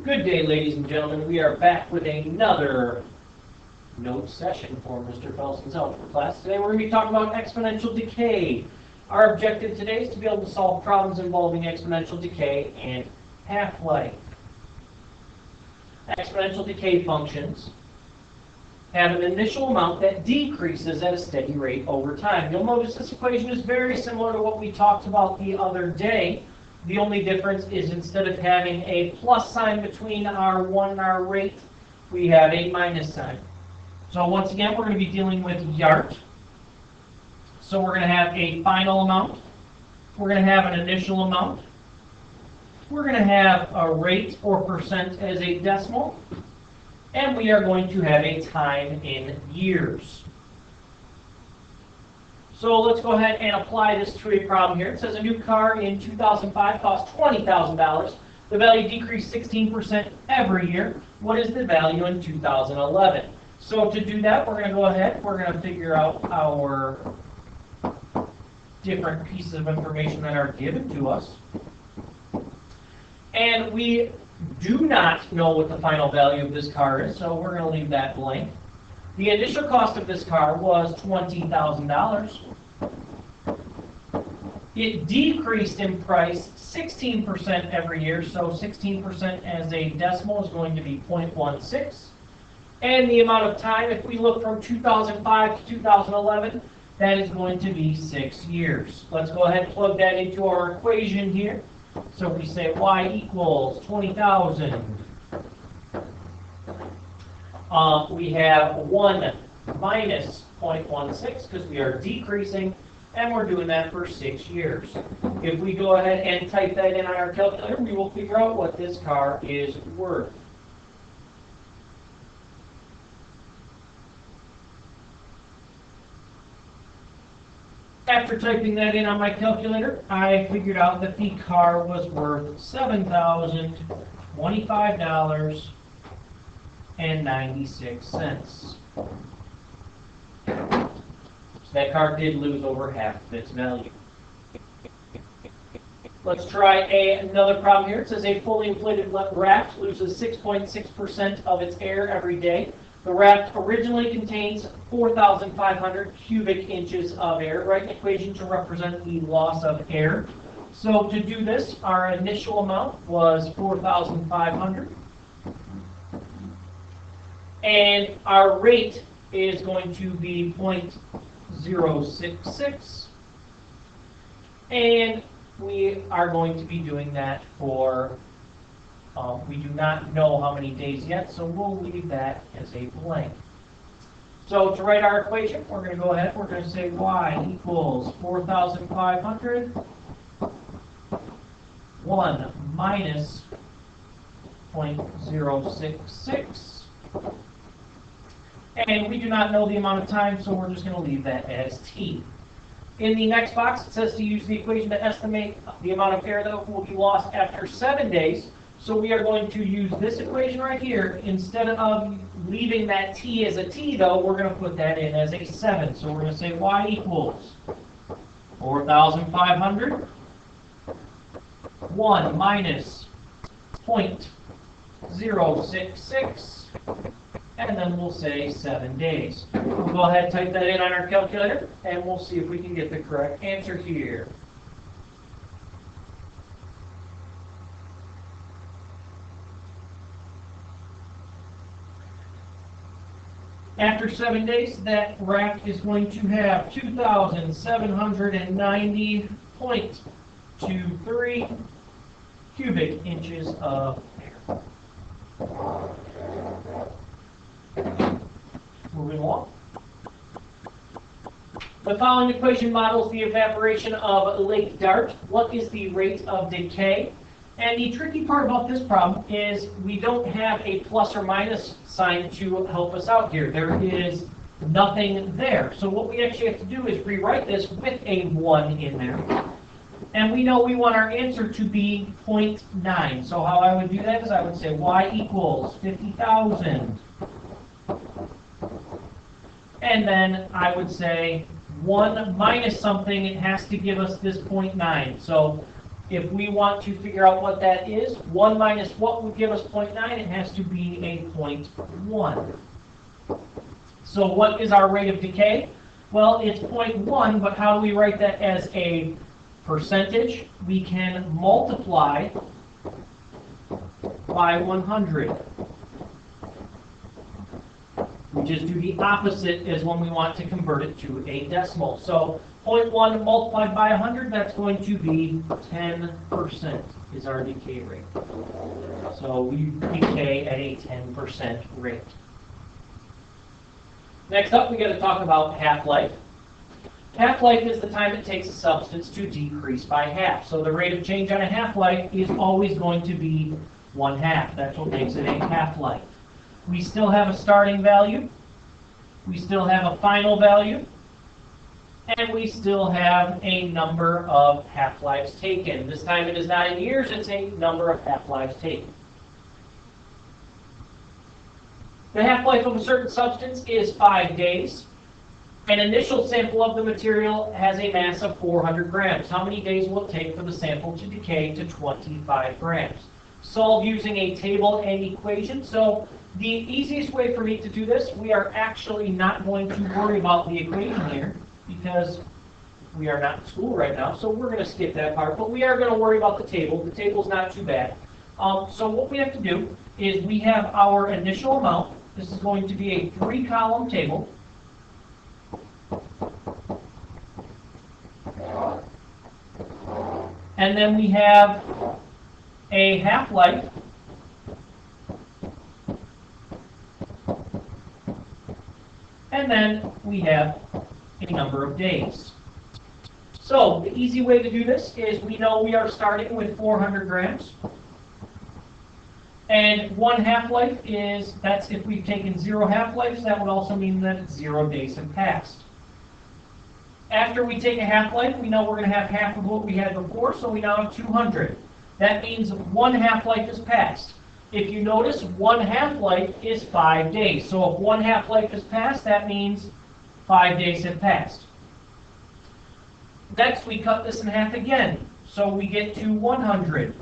Good day, ladies and gentlemen. We are back with another note session for Mr. Felson's algebra class. Today we're going to be talking about exponential decay. Our objective today is to be able to solve problems involving exponential decay and half-life. Exponential decay functions have an initial amount that decreases at a steady rate over time. You'll notice this equation is very similar to what we talked about the other day. The only difference is instead of having a plus sign between our 1 and our rate, we have a minus sign. So once again, we're going to be dealing with yard. So we're going to have a final amount. We're going to have an initial amount. We're going to have a rate or percent as a decimal. And we are going to have a time in years. So let's go ahead and apply this to a problem here. It says a new car in 2005 cost $20,000. The value decreased 16% every year. What is the value in 2011? So to do that, we're going to go ahead. We're going to figure out our different pieces of information that are given to us. And we do not know what the final value of this car is, so we're going to leave that blank. The initial cost of this car was $20,000. It decreased in price 16% every year, so 16% as a decimal is going to be 0.16. And the amount of time, if we look from 2005 to 2011, that is going to be 6 years. Let's go ahead and plug that into our equation here. So we say y equals 20,000. We have 1 minus 0.16 because we are decreasing, and we're doing that for 6 years. If we go ahead and type that in on our calculator, we will figure out what this car is worth. After typing that in on my calculator, I figured out that the car was worth $7,025.96. So that car did lose over half of its value. Let's try another problem here. It says a fully inflated raft loses 6.6% of its air every day. The raft originally contains 4,500 cubic inches of air. Write an equation to represent the loss of air. So to do this, our initial amount was 4,500. And our rate is going to be 0.066. And we are going to be doing that for we do not know how many days yet, so we'll leave that as a blank. So to write our equation, we're going to go ahead, we're going to say y equals 4,500, 1 minus 0.066. And we do not know the amount of time, so we're just going to leave that as t. In the next box, it says to use the equation to estimate the amount of air that will be lost after 7 days. So we are going to use this equation right here. Instead of leaving that t as a t, though, we're going to put that in as a 7. So we're going to say y equals 4,500, 1 minus 0.066, and then we'll say 7 days. We'll go ahead and type that in on our calculator, and we'll see if we can get the correct answer here. After 7 days, that raft is going to have 2,790.23 cubic inches of air. Moving along. The following equation models the evaporation of Lake Dart. What is the rate of decay? And the tricky part about this problem is we don't have a plus or minus sign to help us out here. There is nothing there. So what we actually have to do is rewrite this with a 1 in there. And we know we want our answer to be 0.9. So how I would do that is I would say y equals 50,000. And then I would say 1 minus something, it has to give us this 0.9. So If we want to figure out what that is, 1 minus what would give us 0.9? It has to be a 0.1. So what is our rate of decay? Well, it's 0.1, but how do we write that as a percentage? We can multiply by 100. We just do the opposite as when we want to convert it to a decimal. So 0.1 multiplied by 100, that's going to be 10% is our decay rate. So we decay at a 10% rate. Next up, we got to talk about half-life. Half-life is the time it takes a substance to decrease by half. So the rate of change on a half-life is always going to be 1/2. That's what makes it a half-life. We still have a starting value. We still have a final value. And we still have a number of half-lives taken. This time it is not in years, it's a number of half-lives taken. The half-life of a certain substance is 5 days. An initial sample of the material has a mass of 400 grams. How many days will it take for the sample to decay to 25 grams? Solve using a table and equation. So the easiest way for me to do this, we are actually not going to worry about the equation here because we are not in school right now, so we're going to skip that part. But we are going to worry about the table. The table's not too bad. So what we have to do is we have our initial amount. This is going to be a 3-column table. And then we have a half-life. And then we have a number of days. So the easy way to do this is we know we are starting with 400 grams. And 1 half-life is, that's if we've taken 0 half-lives, that would also mean that 0 days have passed. After we take a half-life, we know we're going to have half of what we had before, so we now have 200. That means 1 half-life has passed. If you notice, 1 half-life is 5 days. So if 1 half-life has passed, that means 5 days have passed. Next, we cut this in half again. So we get to 100.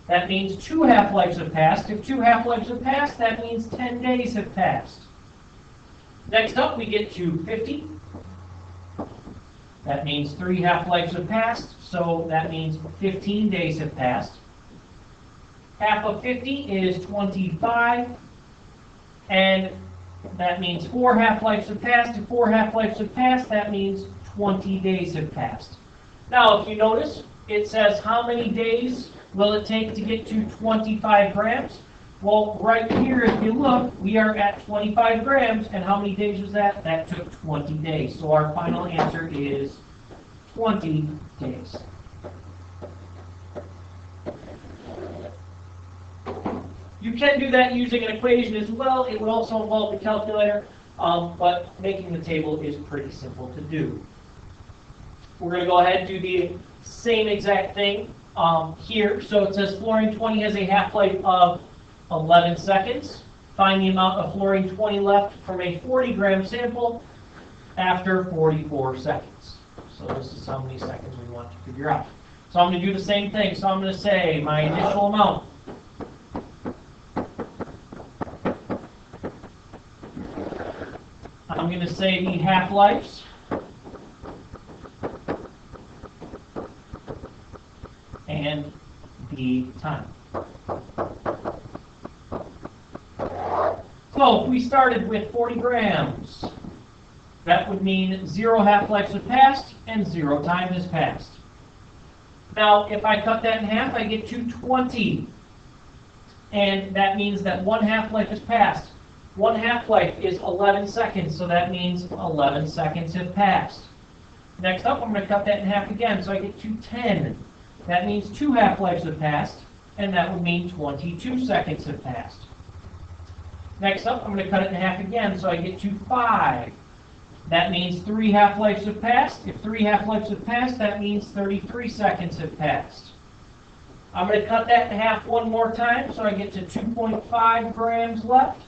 That means 2 half-lives have passed. If 2 half-lives have passed, that means 10 days have passed. Next up, we get to 50. That means 3 half-lives have passed, so that means 15 days have passed. Half of 50 is 25, and that means 4 half-lives have passed. If 4 half-lives have passed, that means 20 days have passed. Now, if you notice, it says how many days will it take to get to 25 grams? Well, right here, if you look, we are at 25 grams, and how many days was that? That took 20 days. So our final answer is 20 days. You can do that using an equation as well. It would also involve the calculator, but making the table is pretty simple to do. We're going to go ahead and do the same exact thing here. So it says fluorine 20 has a half-life of 11 seconds. Find the amount of fluorine 20 left from a 40-gram sample after 44 seconds. So this is how many seconds we want to figure out. So I'm going to do the same thing. So I'm going to say my initial amount. I'm going to say the half-lives. And the time. So if we started with 40 grams, that would mean 0 half-lives have passed and 0 time has passed. Now, if I cut that in half, I get to 20. And that means that 1 half-life has passed. 1 half-life is 11 seconds, so that means 11 seconds have passed. Next up, I'm going to cut that in half again, so I get to 10. That means 2 half-lives have passed, and that would mean 22 seconds have passed. Next up, I'm going to cut it in half again, so I get to 5. That means 3 half-lives have passed. If 3 half-lives have passed, that means 33 seconds have passed. I'm going to cut that in half one more time, so I get to 2.5 grams left.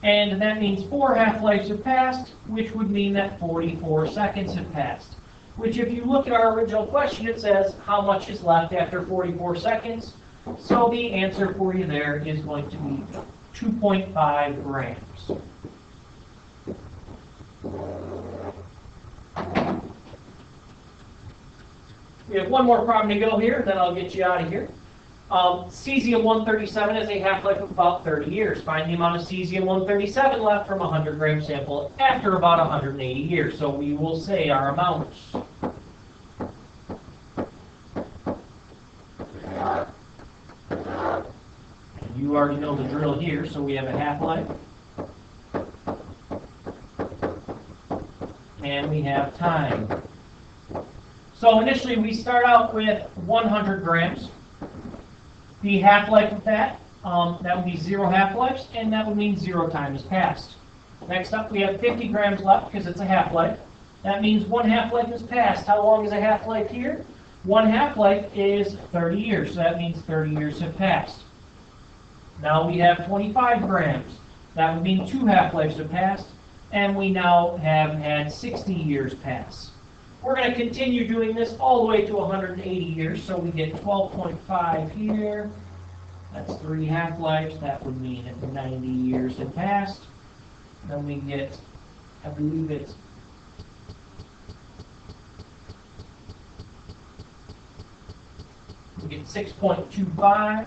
And that means 4 half-lives have passed, which would mean that 44 seconds have passed. which if you look at our original question, it says how much is left after 44 seconds. So the answer for you there is going to be 2.5 grams. We have one more problem to go here, then I'll get you out of here. Cesium-137 has a half-life of about 30 years. Find the amount of cesium-137 left from a 100-gram sample after about 180 years. So we will say our amounts. You already know the drill here, so we have a half-life. And we have time. So initially we start out with 100 grams. The half-life of that would be 0 half-lives, and that would mean 0 time has passed. Next up we have 50 grams left because it's a half-life. That means 1 half-life has passed. How long is a half-life here? 1 half-life is 30 years, so that means 30 years have passed. Now we have 25 grams. That would mean 2 half-lives have passed, and we now have had 60 years pass. We're going to continue doing this all the way to 180 years, so we get 12.5 here. That's 3 half-lives. That would mean 90 years have passed. Then we get, I believe it's we get 6.25.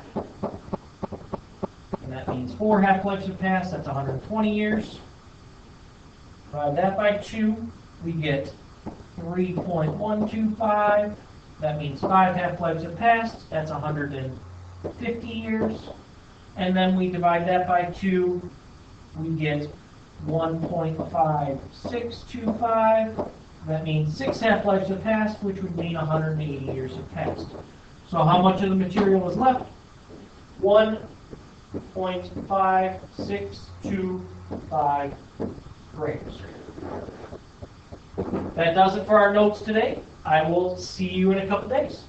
And that means 4 half-lives have passed. That's 120 years. Divide that by 2. We get 3.125. That means 5 half-lives have passed. That's 150 years. And then we divide that by 2. We get 1.5625. That means 6 half-lives have passed, which would mean 180 years have passed. So how much of the material is left? 1.5625 grams. That does it for our notes today. I will see you in a couple days.